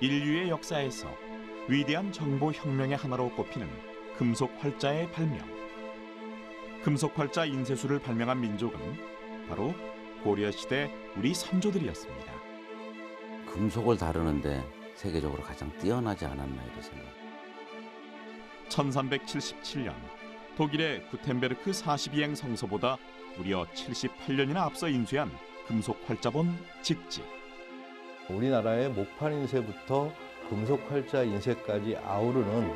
인류의 역사에서 위대한 정보혁명의 하나로 꼽히는 금속 활자의 발명. 금속 활자 인쇄술을 발명한 민족은 바로 고려시대 우리 선조들이었습니다. 금속을 다루는데 세계적으로 가장 뛰어나지 않았나 이런 생각. 1377년 독일의 구텐베르크 42행 성서보다 무려 78년이나 앞서 인쇄한 금속 활자본 직지. 우리나라의 목판 인쇄부터 금속 활자 인쇄까지 아우르는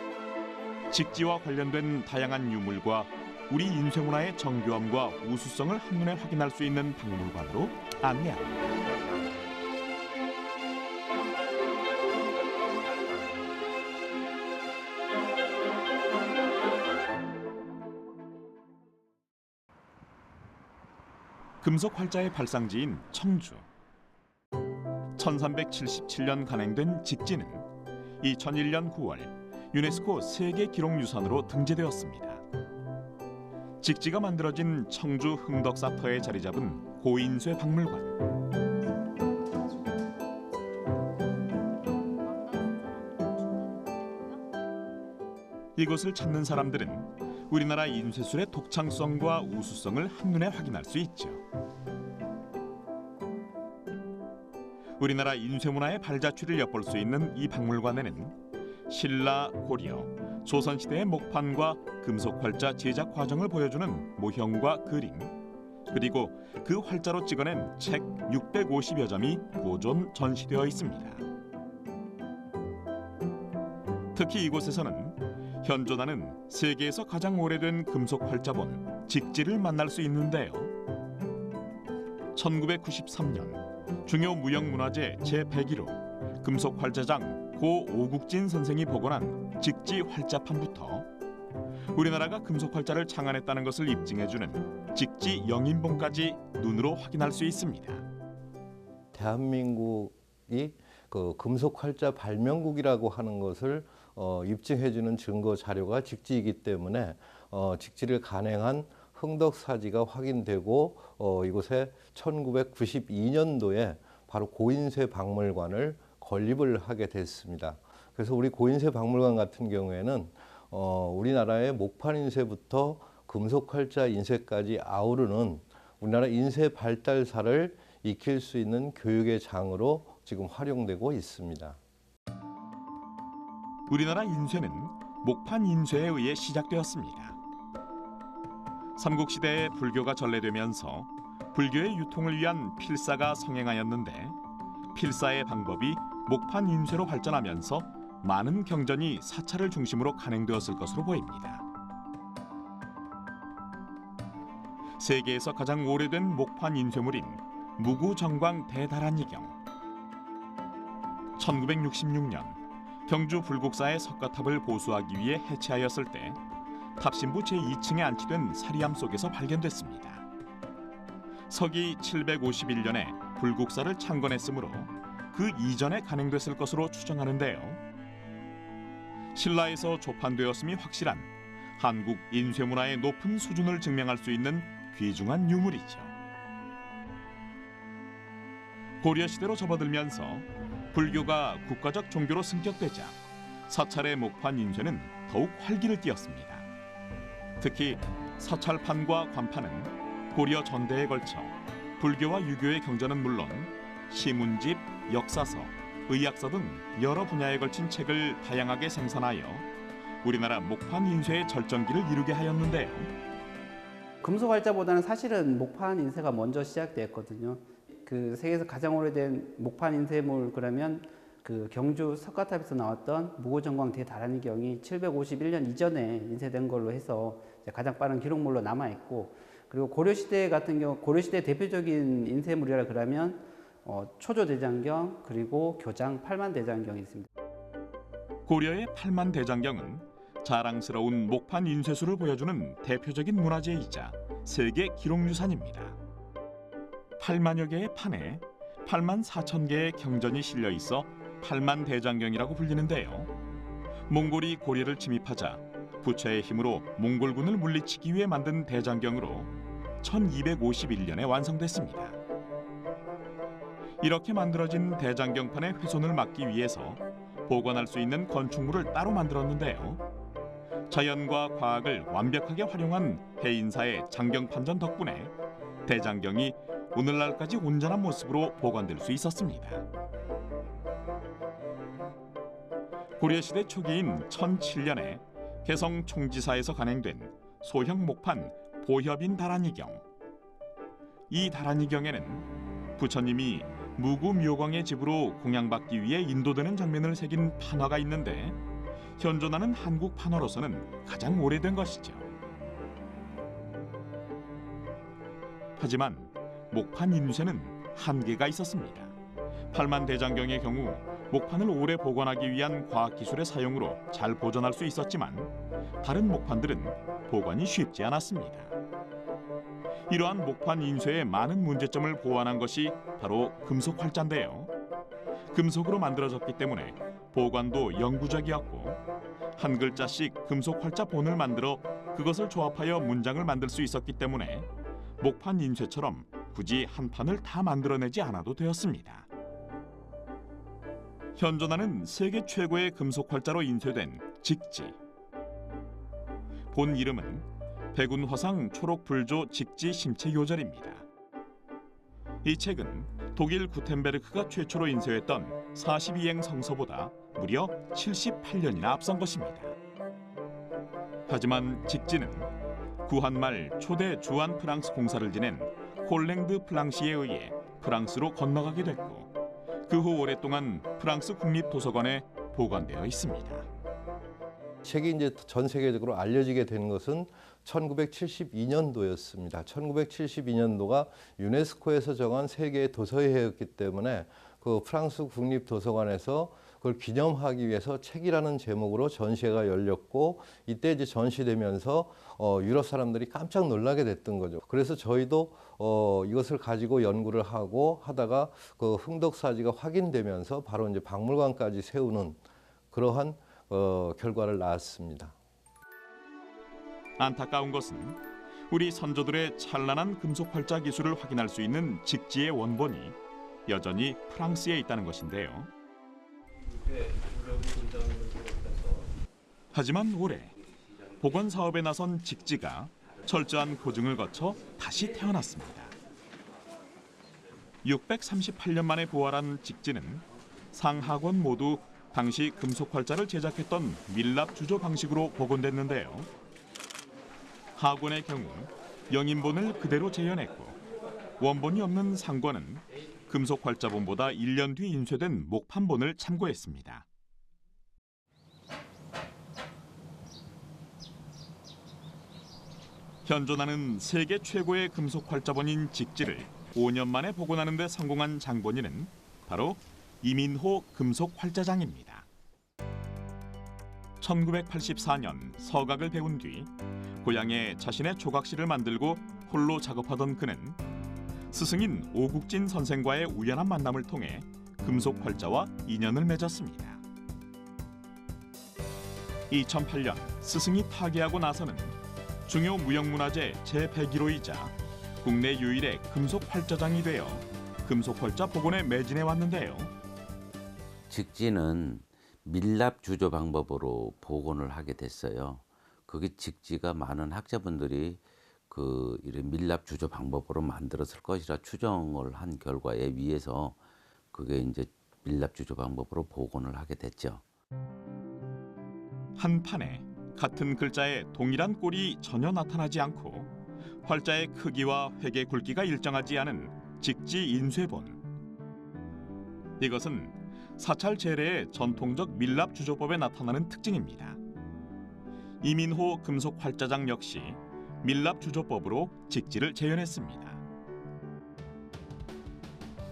직지와 관련된 다양한 유물과 우리 인쇄 문화의 정교함과 우수성을 한눈에 확인할 수 있는 박물관으로 안내합니다. 금속 활자의 발상지인 청주. 1377년 간행된 직지는 2001년 9월 유네스코 세계기록유산으로 등재되었습니다. 직지가 만들어진 청주 흥덕사터에 자리 잡은 고인쇄 박물관. 이곳을 찾는 사람들은 우리나라 인쇄술의 독창성과 우수성을 한눈에 확인할 수 있죠. 우리나라 인쇄 문화의 발자취를 엿볼 수 있는 이 박물관에는 신라, 고려, 조선시대의 목판과 금속 활자 제작 과정을 보여주는 모형과 그림, 그리고 그 활자로 찍어낸 책 650여 점이 보존 전시되어 있습니다. 특히 이곳에서는 현존하는 세계에서 가장 오래된 금속 활자본 직지를 만날 수 있는데요. 1993년 중요 무형문화재 제101호 금속 활자장 고 오국진 선생이 복원한 직지 활자판부터 우리나라가 금속 활자를 창안했다는 것을 입증해주는 직지 영인본까지 눈으로 확인할 수 있습니다. 대한민국이 그 금속 활자 발명국이라고 하는 것을 입증해주는 증거 자료가 직지이기 때문에 직지를 간행한 흥덕사지가 확인되고 이곳에 1992년도에 바로 고인쇄 박물관을 건립을 하게 됐습니다. 그래서 우리 고인쇄 박물관 같은 경우에는 우리나라의 목판 인쇄부터 금속 활자 인쇄까지 아우르는 우리나라 인쇄 발달사를 익힐 수 있는 교육의 장으로 지금 활용되고 있습니다. 우리나라 인쇄는 목판 인쇄에 의해 시작되었습니다. 삼국시대에 불교가 전래되면서 불교의 유통을 위한 필사가 성행하였는데 필사의 방법이 목판 인쇄로 발전하면서 많은 경전이 사찰을 중심으로 간행되었을 것으로 보입니다. 세계에서 가장 오래된 목판 인쇄물인 무구정광 대다란이경. 1966년 경주 불국사의 석가탑을 보수하기 위해 해체하였을 때 탑신부 제2층에 안치된 사리암 속에서 발견됐습니다. 서기 751년에 불국사를 창건했으므로 그 이전에 간행됐을 것으로 추정하는데요. 신라에서 조판되었음이 확실한 한국 인쇄문화의 높은 수준을 증명할 수 있는 귀중한 유물이죠. 고려시대로 접어들면서 불교가 국가적 종교로 승격되자 사찰의 목판 인쇄는 더욱 활기를 띠었습니다. 특히 사찰판과 관판은 고려 전대에 걸쳐 불교와 유교의 경전은 물론 시문집, 역사서, 의학서 등 여러 분야에 걸친 책을 다양하게 생산하여 우리나라 목판 인쇄의 절정기를 이루게 하였는데요. 금속 활자보다는 사실은 목판 인쇄가 먼저 시작되었거든요. 그 세계에서 가장 오래된 목판 인쇄물 그러면 그 경주 석가탑에서 나왔던 무구정광 대다란이경이 751년 이전에 인쇄된 걸로 해서 가장 빠른 기록물로 남아 있고, 그리고 고려시대 같은 경우 고려시대 대표적인 인쇄물이라 그러면 초조대장경 그리고 교장 팔만대장경이 있습니다. 고려의 팔만대장경은 자랑스러운 목판 인쇄술을 보여주는 대표적인 문화재이자 세계 기록유산입니다. 8만여 개의 판에 8만 4천 개의 경전이 실려 있어 팔만대장경이라고 불리는데요. 몽골이 고려를 침입하자 부처의 힘으로 몽골군을 물리치기 위해 만든 대장경으로 1251년에 완성됐습니다. 이렇게 만들어진 대장경판의 훼손을 막기 위해서 보관할 수 있는 건축물을 따로 만들었는데요. 자연과 과학을 완벽하게 활용한 해인사의 장경판전 덕분에 대장경이 오늘날까지 온전한 모습으로 보관될 수 있었습니다. 고려시대 초기인 1007년에 개성 총지사에서 간행된 소형 목판 보협인 다란이경. 이 다란이경에는 부처님이 무구묘광의 집으로 공양받기 위해 인도되는 장면을 새긴 판화가 있는데 현존하는 한국 판화로서는 가장 오래된 것이죠. 하지만 목판 인쇄는 한계가 있었습니다. 팔만대장경의 경우 목판을 오래 보관하기 위한 과학기술의 사용으로 잘 보존할 수 있었지만 다른 목판들은 보관이 쉽지 않았습니다. 이러한 목판 인쇄의 많은 문제점을 보완한 것이 바로 금속 활자인데요. 금속으로 만들어졌기 때문에 보관도 영구적이었고 한 글자씩 금속 활자 본을 만들어 그것을 조합하여 문장을 만들 수 있었기 때문에 목판 인쇄처럼 굳이 한 판을 다 만들어내지 않아도 되었습니다. 현존하는 세계 최고의 금속 활자로 인쇄된 직지. 본 이름은 백운화상 초록불조 직지 심체 요절입니다. 이 책은 독일 구텐베르크가 최초로 인쇄했던 42행 성서보다 무려 78년이나 앞선 것입니다. 하지만 직지는 구한말 초대 주한 프랑스 공사를 지낸 콜랭드 플랑시에 의해 프랑스로 건너가게 됐고 그 후 오랫동안 프랑스 국립도서관에 보관되어 있습니다. 책이 이제 전 세계적으로 알려지게 된 것은 1972년도였습니다. 1972년도가 유네스코에서 정한 세계 도서의 해였기 때문에 그 프랑스 국립도서관에서 그걸 기념하기 위해서 책이라는 제목으로 전시회가 열렸고 이때 이제 전시되면서 유럽 사람들이 깜짝 놀라게 됐던 거죠. 그래서 저희도 이것을 가지고 연구를 하고 하다가 그 흥덕사지가 확인되면서 바로 이제 박물관까지 세우는 그러한 결과를 낳았습니다. 안타까운 것은 우리 선조들의 찬란한 금속 활자 기술을 확인할 수 있는 직지의 원본이 여전히 프랑스에 있다는 것인데요. 하지만 올해 복원 사업에 나선 직지가 철저한 고증을 거쳐 다시 태어났습니다. 638년 만에 부활한 직지는 상하권 모두 당시 금속 활자를 제작했던 밀랍 주조 방식으로 복원됐는데요. 하권의 경우 영인본을 그대로 재현했고 원본이 없는 상권은 금속 활자본보다 1년 뒤 인쇄된 목판본을 참고했습니다. 현존하는 세계 최고의 금속 활자본인 직지를 5년 만에 복원하는 데 성공한 장본인은 바로 이민호 금속 활자장입니다. 1984년 서각을 배운 뒤 고향에 자신의 조각실을 만들고 홀로 작업하던 그는 스승인 오국진 선생과의 우연한 만남을 통해 금속 활자와 인연을 맺었습니다. 2008년 스승이 타계하고 나서는 중요 무형문화재 제101호이자 국내 유일의 금속 활자장이 되어 금속 활자 복원에 매진해 왔는데요. 직지는 밀랍 주조 방법으로 복원을 하게 됐어요. 그게 직지가 많은 학자분들이 그 이런 밀랍 주조 방법으로 만들었을 것이라 추정을 한 결과에 의해서 그게 이제 밀랍 주조 방법으로 복원을 하게 됐죠. 한 판에 같은 글자에 동일한 꼴이 전혀 나타나지 않고 활자의 크기와 획의 굵기가 일정하지 않은 직지 인쇄본. 이것은 사찰 제례의 전통적 밀랍 주조법에 나타나는 특징입니다. 이민호 금속 활자장 역시 밀랍 주조법으로 직지를 재현했습니다.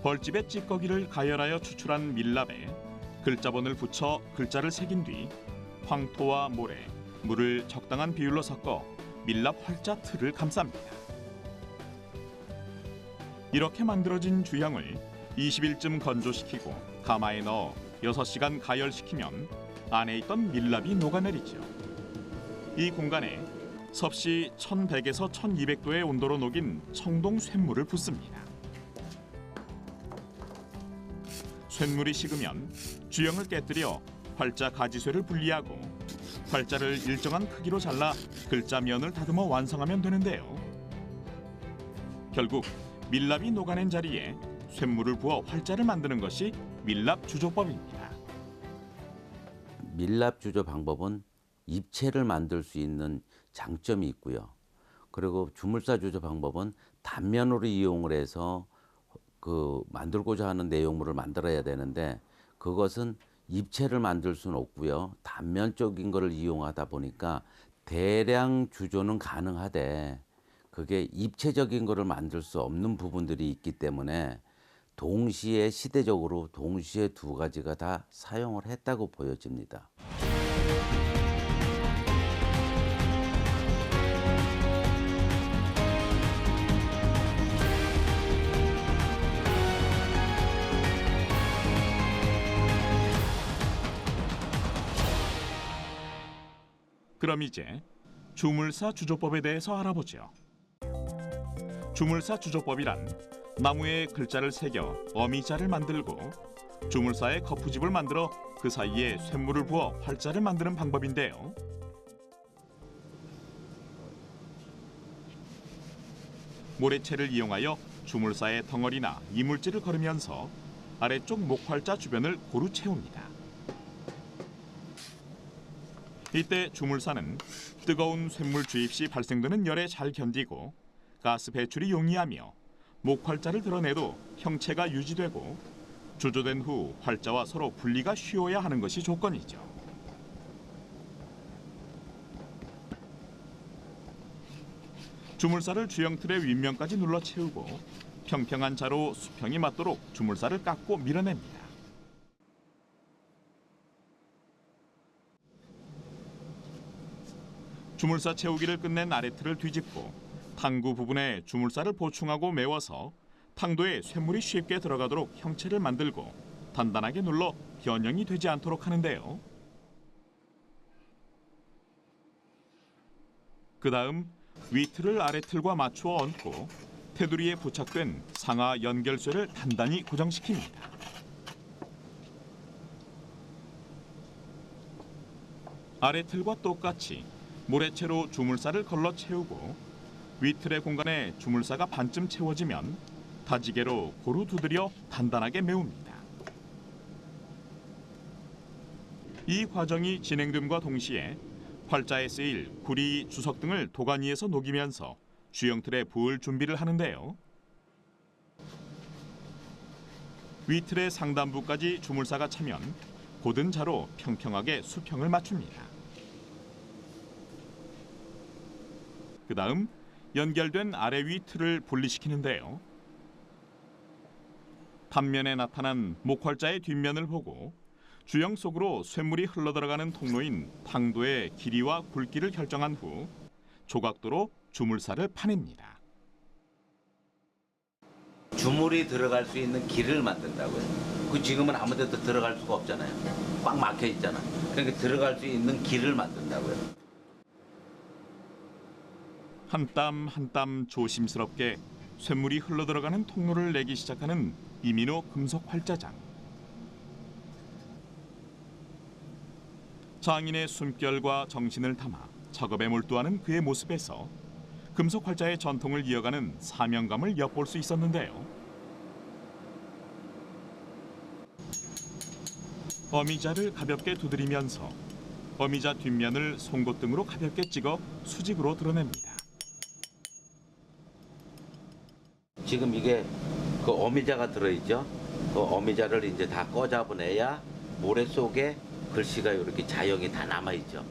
벌집의 찌꺼기를 가열하여 추출한 밀랍에 글자본을 붙여 글자를 새긴 뒤 황토와 모래, 물을 적당한 비율로 섞어 밀랍 활자 틀을 감쌉니다. 이렇게 만들어진 주형을 20일쯤 건조시키고 가마에 넣어 6시간 가열시키면 안에 있던 밀랍이 녹아내리죠. 이 공간에 섭씨 1100에서 1200도의 온도로 녹인 청동 쇳물을 붓습니다. 쇳물이 식으면 주형을 깨뜨려 활자 가지쇠를 분리하고 활자를 일정한 크기로 잘라 글자 면을 다듬어 완성하면 되는데요. 결국 밀랍이 녹아낸 자리에 쇳물을 부어 활자를 만드는 것이 밀랍 주조법입니다. 밀랍 주조 방법은 입체를 만들 수 있는 장점이 있고요. 그리고 주물사 주조 방법은 단면으로 이용을 해서 그 만들고자 하는 내용물을 만들어야 되는데 그것은 입체를 만들 수는 없고요. 단면적인 것을 이용하다 보니까 대량 주조는 가능하되 그게 입체적인 것을 만들 수 없는 부분들이 있기 때문에 동시에 시대적으로 동시에 두 가지가 다 사용을 했다고 보여집니다. 그럼 이제 주물사 주조법에 대해서 알아보죠. 주물사 주조법이란 나무에 글자를 새겨 어미자를 만들고 주물사에 거푸집을 만들어 그 사이에 쇳물을 부어 활자를 만드는 방법인데요. 모래채를 이용하여 주물사의 덩어리나 이물질을 걸으면서 아래쪽 목활자 주변을 고루 채웁니다. 이때 주물사는 뜨거운 쇳물 주입 시 발생되는 열에 잘 견디고 가스 배출이 용이하며 목활자를 드러내도 형체가 유지되고 주조된 후 활자와 서로 분리가 쉬워야 하는 것이 조건이죠. 주물사를 주형 틀의 윗면까지 눌러 채우고 평평한 자로 수평이 맞도록 주물사를 깎고 밀어냅니다. 주물사 채우기를 끝낸 아래틀을 뒤집고 탕구 부분에 주물사를 보충하고 메워서 탕도에 쇳물이 쉽게 들어가도록 형체를 만들고 단단하게 눌러 변형이 되지 않도록 하는데요. 그 다음 윗틀을 아래틀과 맞추어 얹고 테두리에 부착된 상하 연결쇠를 단단히 고정시킵니다. 아래틀과 똑같이 모래채로 주물사를 걸러 채우고 윗틀의 공간에 주물사가 반쯤 채워지면 다지개로 고루 두드려 단단하게 메웁니다. 이 과정이 진행됨과 동시에 활자에 쓰일 구리, 주석 등을 도가니에서 녹이면서 주형틀에 부을 준비를 하는데요. 윗틀의 상단부까지 주물사가 차면 곧은 자로 평평하게 수평을 맞춥니다. 그 다음 연결된 아래 위 틀을 분리시키는데요. 단면에 나타난 목활자의 뒷면을 보고 주형 속으로 쇳물이 흘러들어가는 통로인 탕도의 길이와 굵기를 결정한 후 조각도로 주물사를 파냅니다. 주물이 들어갈 수 있는 길을 만든다고요. 그 지금은 아무 데도 들어갈 수가 없잖아요. 꽉 막혀 있잖아. 그러니까 들어갈 수 있는 길을 만든다고요. 한 땀 한 땀 조심스럽게 쇳물이 흘러들어가는 통로를 내기 시작하는 이민호 금속 활자장. 장인의 숨결과 정신을 담아 작업에 몰두하는 그의 모습에서 금속 활자의 전통을 이어가는 사명감을 엿볼 수 있었는데요. 어미자를 가볍게 두드리면서 어미자 뒷면을 송곳등으로 가볍게 찍어 수직으로 드러냅니다. 지금 이게 그 어미자가 들어있죠. 그 어미자를 이제 다 꺼잡아내야 모래 속에 글씨가 이렇게 자역이 다 남아있죠.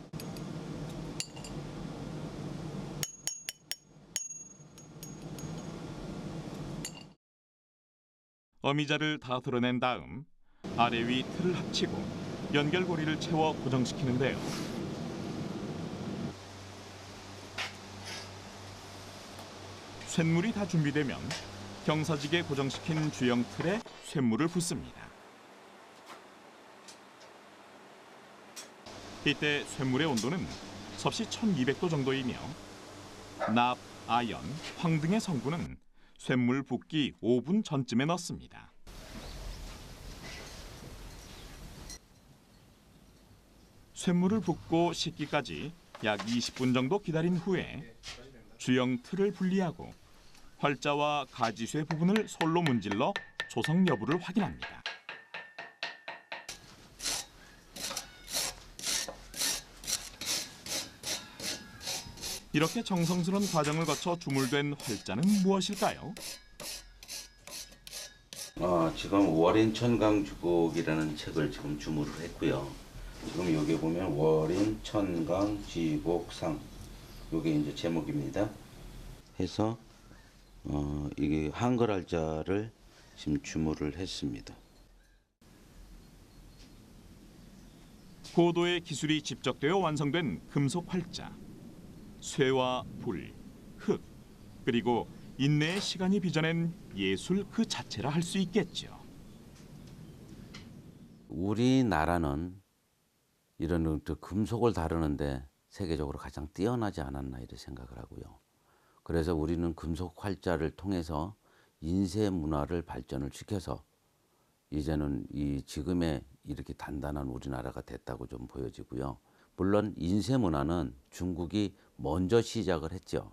어미자를 다 드러낸 다음 아래 위 틀을 합치고 연결고리를 채워 고정시키는데요. 쇳물이 다 준비되면 경사지게 고정시킨 주형 틀에 쇳물을 붓습니다. 이때 쇳물의 온도는 섭씨 1200도 정도이며 납, 아연, 황 등의 성분은 쇳물 붓기 5분 전쯤에 넣습니다. 쇳물을 붓고 식기까지 약 20분 정도 기다린 후에 주형 틀을 분리하고 활자와 가지쇠 부분을 솔로 문질러 조성 여부를 확인합니다. 이렇게 정성스러운 과정을 거쳐 주물된 활자는 무엇일까요? 지금 월인 천강지곡이라는 책을 지금 주문을 했고요. 지금 여기 보면 월인 천강지곡상 이게 이제 제목입니다. 해서 이게 한글 활자를 지금 주문을 했습니다. 고도의 기술이 집적되어 완성된 금속 활자. 쇠와 불, 흙, 그리고 인내의 시간이 빚어낸 예술 그 자체라 할 수 있겠죠. 우리나라는 이런 금속을 다루는데 세계적으로 가장 뛰어나지 않았나 이렇게 생각을 하고요. 그래서 우리는 금속 활자를 통해서 인쇄 문화를 발전을 시켜서 이제는 이 지금의 이렇게 단단한 우리나라가 됐다고 좀 보여지고요. 물론 인쇄 문화는 중국이 먼저 시작을 했죠.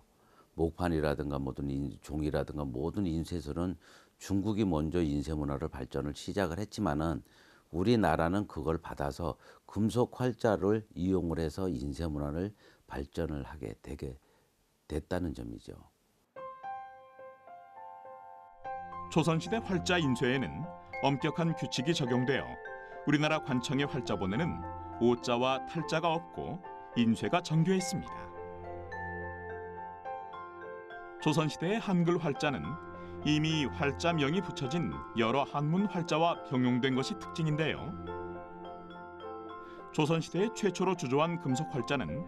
목판이라든가 모든 종이라든가 모든 인쇄술은 중국이 먼저 인쇄 문화를 발전을 시작을 했지만은 우리나라는 그걸 받아서 금속 활자를 이용을 해서 인쇄 문화를 발전을 하게 되게 됐다는 점이죠. 조선시대 활자 인쇄에는 엄격한 규칙이 적용되어 우리나라 관청의 활자본에는 오자와 탈자가 없고 인쇄가 정교했습니다. 조선시대의 한글 활자는 이미 활자명이 붙여진 여러 한문 활자와 병용된 것이 특징인데요. 조선시대의 최초로 주조한 금속 활자는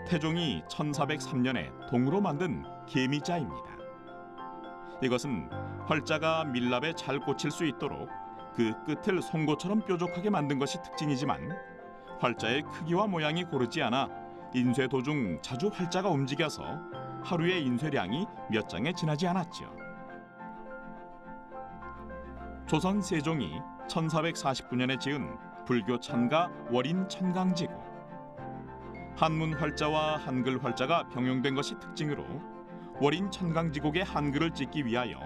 태종이 1403년에 동으로 만든 계미자입니다. 이것은 활자가 밀랍에 잘 꽂힐 수 있도록 그 끝을 송곳처럼 뾰족하게 만든 것이 특징이지만 활자의 크기와 모양이 고르지 않아 인쇄 도중 자주 활자가 움직여서 하루의 인쇄량이 몇 장에 지나지 않았죠. 조선 세종이 1449년에 지은 불교 찬가 월인 천강지곡. 한문 활자와 한글 활자가 병용된 것이 특징으로 월인 천강지곡의 한글을 찍기 위하여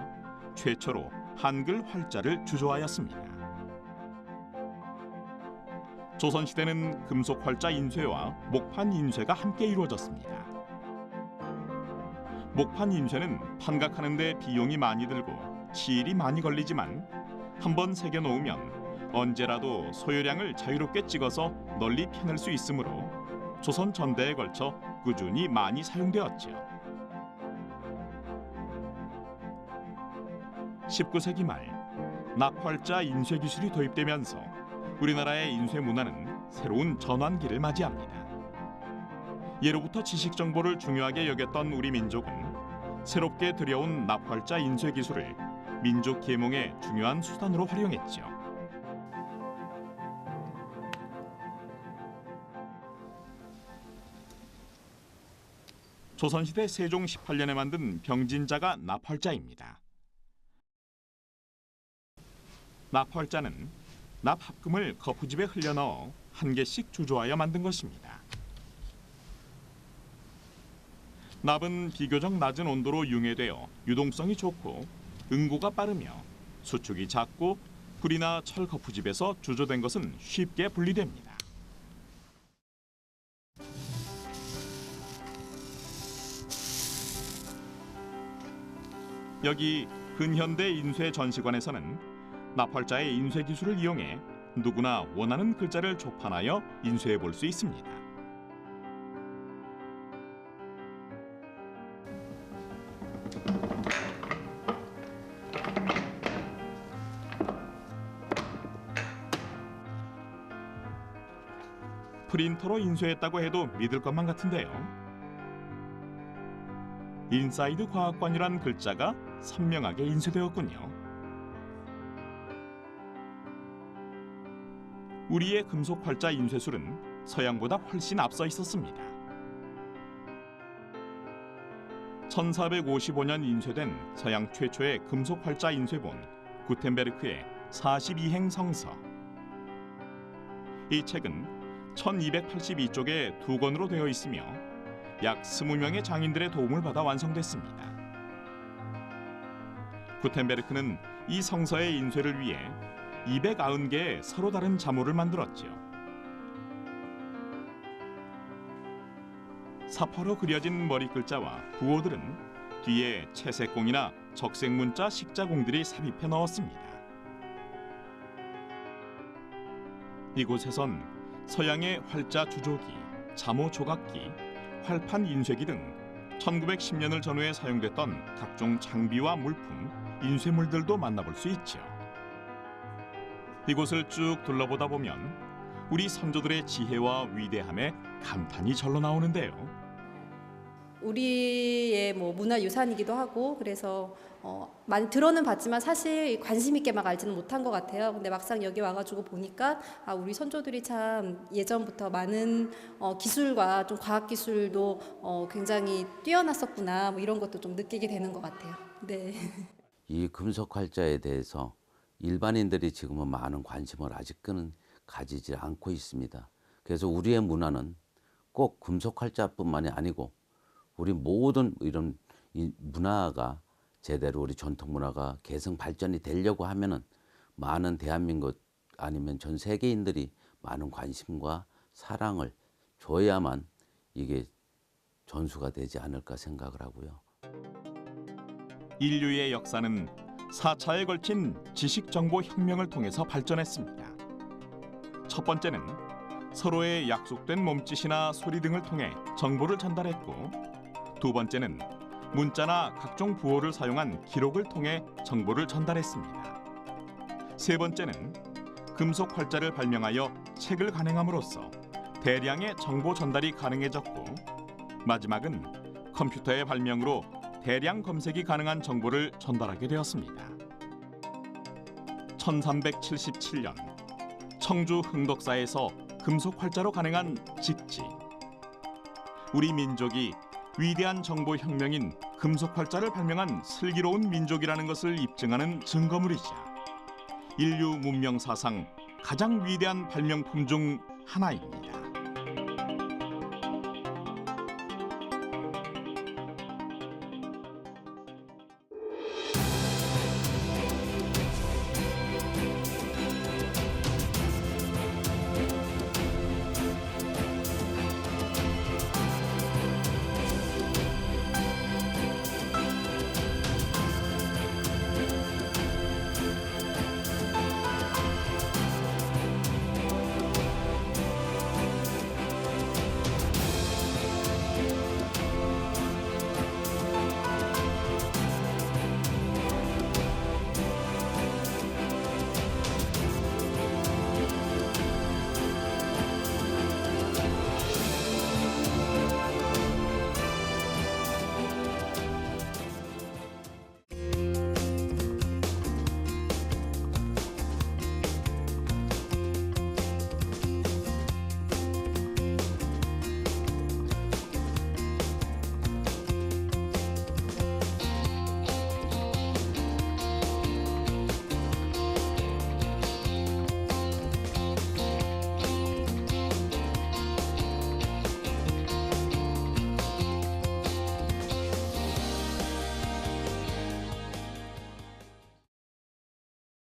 최초로 한글 활자를 주조하였습니다. 조선시대는 금속 활자 인쇄와 목판 인쇄가 함께 이루어졌습니다. 목판 인쇄는 판각하는 데 비용이 많이 들고 시일이 많이 걸리지만 한번 새겨 놓으면 언제라도 소요량을 자유롭게 찍어서 널리 펴낼 수 있으므로 조선 전대에 걸쳐 꾸준히 많이 사용되었죠. 19세기 말 낙활자 인쇄 기술이 도입되면서 우리나라의 인쇄 문화는 새로운 전환기를 맞이합니다. 예로부터 지식 정보를 중요하게 여겼던 우리 민족은 새롭게 들여온 납활자 인쇄 기술을 민족 계몽의 중요한 수단으로 활용했죠. 조선시대 세종 18년에 만든 병진자가 납활자입니다. 납활자는 납합금을 거푸집에 흘려넣어 한 개씩 주조하여 만든 것입니다. 납은 비교적 낮은 온도로 융해되어 유동성이 좋고 응고가 빠르며 수축이 작고 불이나 철 거푸집에서 주조된 것은 쉽게 분리됩니다. 여기 근현대 인쇄 전시관에서는 납활자의 인쇄 기술을 이용해 누구나 원하는 글자를 조판하여 인쇄해 볼 수 있습니다. 프린터로 인쇄했다고 해도 믿을 것만 같은데요. 인사이드 과학관이란 글자가 선명하게 인쇄되었군요. 우리의 금속 활자 인쇄술은 서양보다 훨씬 앞서 있었습니다. 1455년 인쇄된 서양 최초의 금속 활자 인쇄본 구텐베르크의 42행 성서. 이 책은 1282쪽에 2권으로 되어 있으며 약 20명의 장인들의 도움을 받아 완성됐습니다. 구텐베르크는 이 성서의 인쇄를 위해 290개의 서로 다른 자모를 만들었지요. 사파로 그려진 머리 글자와 부호들은 뒤에 채색공이나 적색 문자 식자공들이 삽입해 넣었습니다. 이곳에선 서양의 활자 주조기, 자모 조각기, 활판 인쇄기 등 1910년을 전후에 사용됐던 각종 장비와 물품, 인쇄물들도 만나볼 수 있죠. 이곳을 쭉 둘러보다 보면 우리 선조들의 지혜와 위대함에 감탄이 절로 나오는데요. 우리의 뭐 문화유산이기도 하고 그래서 많이 들어는 봤지만 사실 관심 있게 막 알지는 못한 것 같아요. 근데 막상 여기 와가지고 보니까 우리 선조들이 참 예전부터 많은 기술과 좀 과학 기술도 굉장히 뛰어났었구나 뭐 이런 것도 좀 느끼게 되는 것 같아요. 네. 이 금속 활자에 대해서 일반인들이 지금은 많은 관심을 아직은 가지지 않고 있습니다. 그래서 우리의 문화는 꼭 금속 활자뿐만이 아니고 우리 모든 이런 문화가 제대로 우리 전통 문화가 개성 발전이 되려고 하면은 많은 대한민국 아니면 전 세계인들이 많은 관심과 사랑을 줘야만 이게 전수가 되지 않을까 생각을 하고요. 인류의 역사는 4차에 걸친 지식정보 혁명을 통해서 발전했습니다. 첫 번째는 서로의 약속된 몸짓이나 소리 등을 통해 정보를 전달했고, 두 번째는 문자나 각종 부호를 사용한 기록을 통해 정보를 전달했습니다. 세 번째는 금속 활자를 발명하여 책을 간행함으로써 대량의 정보 전달이 가능해졌고, 마지막은 컴퓨터의 발명으로 대량 검색이 가능한 정보를 전달하게 되었습니다. 1377년 청주 흥덕사에서 금속 활자로 간행한 직지. 우리 민족이 위대한 정보 혁명인 금속 활자를 발명한 슬기로운 민족이라는 것을 입증하는 증거물이자 인류 문명 사상 가장 위대한 발명품 중 하나입니다.